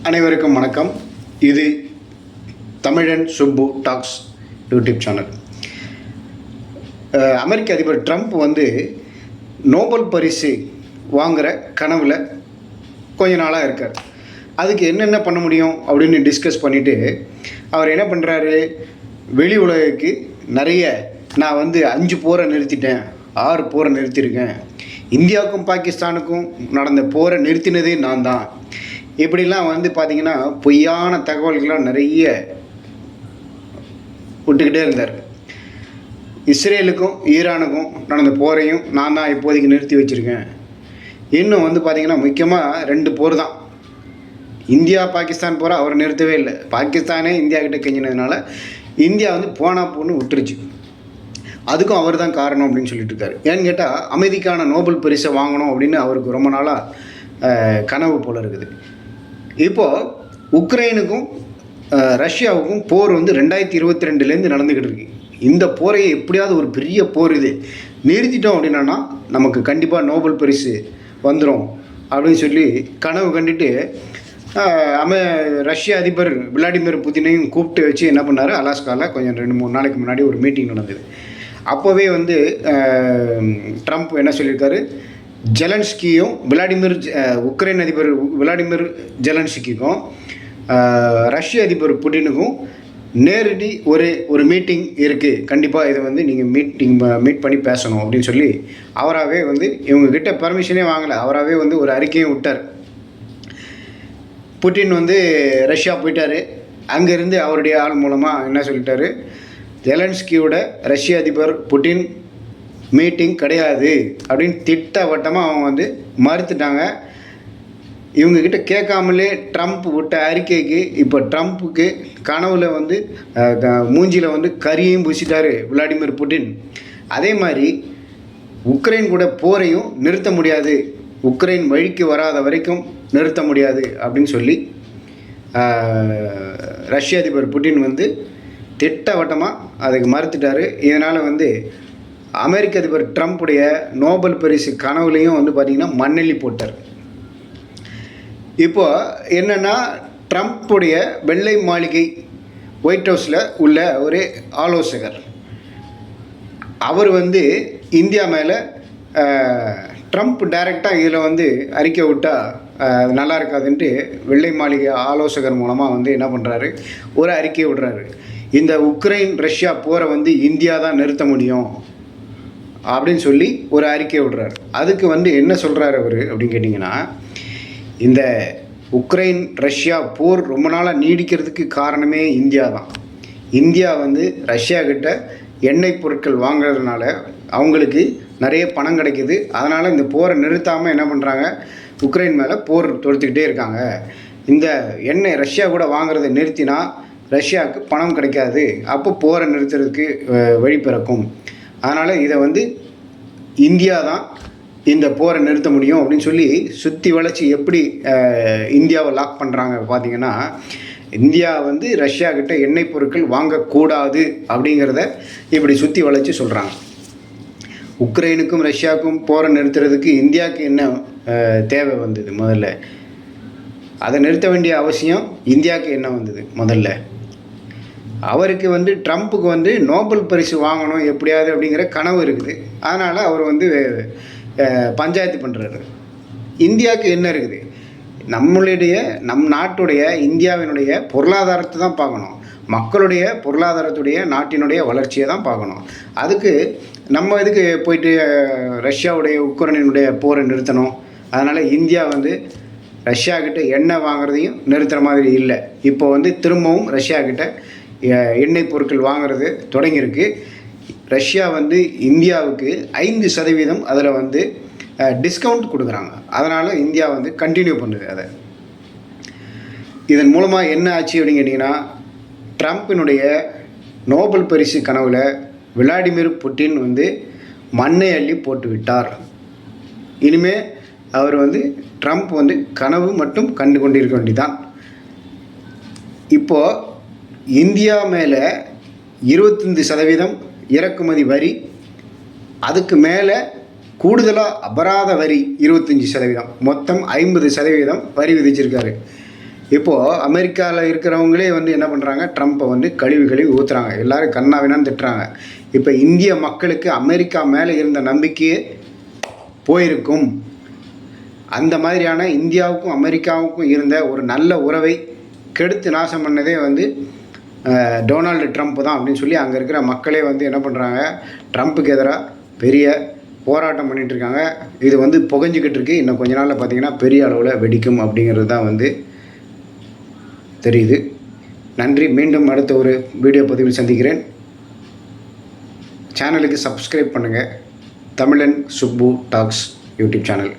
அனைவருக்கும் வணக்கம். இது தமிழன் சுப்பு டாக்ஸ் யூடியூப் சேனல். அமெரிக்க அதிபர் ட்ரம்ப் நோபல் பரிசு வாங்குகிற கனவில் கொஞ்ச நாளாக இருக்கார். அதுக்கு என்னென்ன பண்ண முடியும் அப்படின்னு டிஸ்கஸ் பண்ணிவிட்டு அவர் என்ன பண்ணுறாரு, வெளி உலகுக்கு நிறைய நான் 5 போரை நிறுத்திட்டேன், 6 போரை நிறுத்தியிருக்கேன், இந்தியாவுக்கும் பாகிஸ்தானுக்கும் நடந்த போரை நிறுத்தினதே நான் தான், இப்படிலாம் பார்த்திங்கன்னா பொய்யான தகவல்கள்லாம் நிறைய விட்டுக்கிட்டே இருந்தார். இஸ்ரேலுக்கும் ஈரானுக்கும் நடந்த போரையும் நான் தான் இப்போதைக்கு நிறுத்தி வச்சுருக்கேன். இன்னும் பார்த்திங்கன்னா முக்கியமாக 2 போர் தான். இந்தியா பாகிஸ்தான் போரை அவர் நிறுத்தவே இல்லை. பாகிஸ்தானே இந்தியா கிட்ட கெஞ்சினதுனால இந்தியா போனா போன்னு விட்டுருச்சு. அதுக்கும் அவர் தான் காரணம் அப்படின்னு சொல்லிட்டு இருக்காரு. ஏன்னு கேட்டால் அமைதிக்கான நோபல் பரிசை வாங்கணும் அப்படின்னு அவருக்கு ரொம்ப நாளாக கனவு போல் இருக்குது. இப்போது உக்ரைனுக்கும் ரஷ்யாவுக்கும் போர் 2022 நடந்துக்கிட்டு இருக்கு. இந்த போரை எப்படியாவது ஒரு பெரிய போர் இது நிறுத்திட்டோம் அப்படின்னா நமக்கு கண்டிப்பாக நோபல் பரிசு வந்துடும் அப்படின்னு சொல்லி கனவு கண்டுட்டு ரஷ்ய அதிபர் விளாடிமிர் புதினையும் கூப்பிட்டு வச்சு என்ன பண்ணார், அலாஸ்காவில் கொஞ்சம் 2-3 நாளைக்கு முன்னாடி ஒரு மீட்டிங் நடந்தது. அப்போவே ட்ரம்ப் என்ன சொல்லியிருக்காரு, ஜெலன்ஸ்கியும் உக்ரைன் அதிபர் விளாடிமிர் ஜெலன்ஸ்கிக்கும் ரஷ்ய அதிபர் புட்டினுக்கும் நேரடி ஒரு மீட்டிங் இருக்குது, கண்டிப்பாக இதை நீங்கள் மீட் பண்ணி பேசணும் அப்படின்னு சொல்லி அவராகவே இவங்கக்கிட்ட பர்மிஷனே வாங்கலை. அவராகவே ஒரு அறிக்கையும் விட்டார். புட்டின் ரஷ்யா போயிட்டார். அங்கேருந்து அவருடைய ஆள் மூலமாக என்ன சொல்லிட்டாரு, ஜெலன்ஸ்கியோட ரஷ்ய அதிபர் புட்டின் மீட்டிங் கிடையாது அப்படின்னு திட்டவட்டமாக அவங்க மறுத்துட்டாங்க. இவங்கக்கிட்ட கேட்காமலே ட்ரம்ப் விட்ட அறிக்கைக்கு இப்போ ட்ரம்ப்புக்கு கனவுல மூஞ்சியில் கரியும் பூசிட்டார் விளாடிமிர் புட்டின். அதே மாதிரி உக்ரைன் கூட போரையும் நிறுத்த முடியாது, உக்ரைன் வழிக்கு வராத வரைக்கும் நிறுத்த முடியாது அப்படின்னு சொல்லி ரஷ்ய அதிபர் புட்டின் திட்டவட்டமாக அதுக்கு மறுத்துட்டார். இதனால் அமெரிக்க அதிபர் ட்ரம்ப்புடைய நோபல் பரிசு கனவுலையும் பார்த்திங்கன்னா மண்ணெல்லி போட்டார். இப்போ என்னென்னா, ட்ரம்ப்புடைய வெள்ளை மாளிகை ஒயிட் ஹவுஸில் உள்ள ஒரு ஆலோசகர் அவர் இந்தியா மேலே ட்ரம்ப் டைரெக்டாக இதில் அறிக்கை விட்டால் நல்லா இருக்காதுன்ட்டு வெள்ளை மாளிகை ஆலோசகர் மூலமாக என்ன பண்ணுறாரு, ஒரு அறிக்கை விடுறாரு. இந்த உக்ரைன் ரஷ்யா போரை இந்தியா தான் நிறுத்த முடியும் அப்படின்னு சொல்லி ஒரு அறிக்கை விடுறாரு. அதுக்கு என்ன சொல்கிறாரு அவர் அப்படின்னு கேட்டிங்கன்னா, இந்த உக்ரைன் ரஷ்யா போர் ரொம்ப நாளாக நீடிக்கிறதுக்கு காரணமே இந்தியா தான். இந்தியா ரஷ்யா கிட்ட எண்ணெய் பொருட்கள் வாங்குறதுனால அவங்களுக்கு நிறைய பணம் கிடைக்கிது. அதனால் இந்த போரை நிறுத்தாமல் என்ன பண்ணுறாங்க, உக்ரைன் மேலே போர் தொடுத்துக்கிட்டே இருக்காங்க. இந்த எண்ணெய் ரஷ்யா கூட வாங்குறதை நிறுத்தினா ரஷ்யாவுக்கு பணம் கிடைக்காது, அப்போ போரை நிறுத்துறதுக்கு வழி பிறக்கும். அதனால் இதை இந்தியா தான் இந்த போரை நிறுத்த முடியும் அப்படின்னு சொல்லி சுற்றி வளைச்சி எப்படி இந்தியாவை லாக் பண்ணுறாங்க பார்த்திங்கன்னா, இந்தியா ரஷ்யா கிட்ட எண்ணெய் பொருட்கள் வாங்கக்கூடாது அப்படிங்கிறத இப்படி சுற்றி வளைச்சி சொல்கிறாங்க. உக்ரைனுக்கும் ரஷ்யாவுக்கும் போரை நிறுத்துறதுக்கு இந்தியாவுக்கு என்ன தேவை முதல்ல அதை நிறுத்த வேண்டிய அவசியம் இந்தியாவுக்கு என்ன முதல்ல அவருக்கு ட்ரம்ப்புக்கு நோபல் பரிசு வாங்கணும் எப்படியாவது அப்படிங்கிற கனவு இருக்குது. அதனால் அவர் பஞ்சாயத்து பண்ணுறாரு. இந்தியாவுக்கு என்ன இருக்குது, நம் நாட்டுடைய இந்தியாவினுடைய பொருளாதாரத்தை தான் பார்க்கணும், மக்களுடைய பொருளாதாரத்துடைய நாட்டினுடைய வளர்ச்சியை தான் பார்க்கணும். அதுக்கு நம்ம இதுக்கு போயிட்டு ரஷ்யாவுடைய உக்ரைனுடைய போரை நிறுத்தணும். அதனால் இந்தியா ரஷ்யா கிட்ட எண்ணெய் வாங்குறதையும் நிறுத்துகிற மாதிரி இல்லை. இப்போ திரும்பவும் ரஷ்யா கிட்ட எண்ணெய் பொருட்கள் வாங்குறது தொடங்கியிருக்கு. ரஷ்யா இந்தியாவுக்கு 5% அதில் டிஸ்கவுண்ட் கொடுக்குறாங்க. அதனால் இந்தியா கண்டினியூ பண்ணுது. அதை இதன் மூலமாக என்ன ஆச்சு அப்படின்னு கேட்டிங்கன்னா, ட்ரம்ப்பினுடைய நோபல் பரிசு கனவில் விளாடிமிர் புட்டின் மண்ணை அள்ளி போட்டு விட்டார். இனிமேல் அவர் ட்ரம்ப் கனவு மட்டும் கண்டு கொண்டிருக்க வேண்டியதான். இப்போது இந்தியா மேலே 25% இறக்குமதி வரி, அதுக்கு மேலே கூடுதலாக அபராத வரி 25%, மொத்தம் 50% வரி விதிச்சிருக்காரு. இப்போது அமெரிக்காவில் இருக்கிறவங்களே வந்து என்ன பண்ணுறாங்க, ட்ரம்ப்பை வந்து கழுவி ஊற்றுறாங்க, எல்லோரும் கண்ணாவினான்னு திட்டுறாங்க. இப்போ இந்திய மக்களுக்கு அமெரிக்கா மேலே இருந்த நம்பிக்கையே போயிருக்கும். அந்த மாதிரியான இந்தியாவுக்கும் அமெரிக்காவுக்கும் இருந்த ஒரு நல்ல உறவை கெடுத்து நாசம் பண்ணதே வந்து டொனால்டு ட்ரம்ப் தான் அப்படின்னு சொல்லி அங்கே இருக்கிற மக்களே வந்து என்ன பண்ணுறாங்க, ட்ரம்ப்புக்கு எதிராக பெரிய போராட்டம் பண்ணிகிட்ருக்காங்க. இது வந்து புகஞ்சிக்கிட்டு இருக்கு. இன்னும் கொஞ்ச நாளில் பார்த்திங்கன்னா பெரிய அளவில் வெடிக்கும் அப்படிங்கிறது தான் வந்து தெரியுது. நன்றி. மீண்டும் அடுத்த ஒரு வீடியோ பதிவில் சந்திக்கிறேன். சேனலுக்கு சப்ஸ்கிரைப் பண்ணுங்கள். தமிழன் சுப்பு டாக்ஸ் யூடியூப் சேனல்.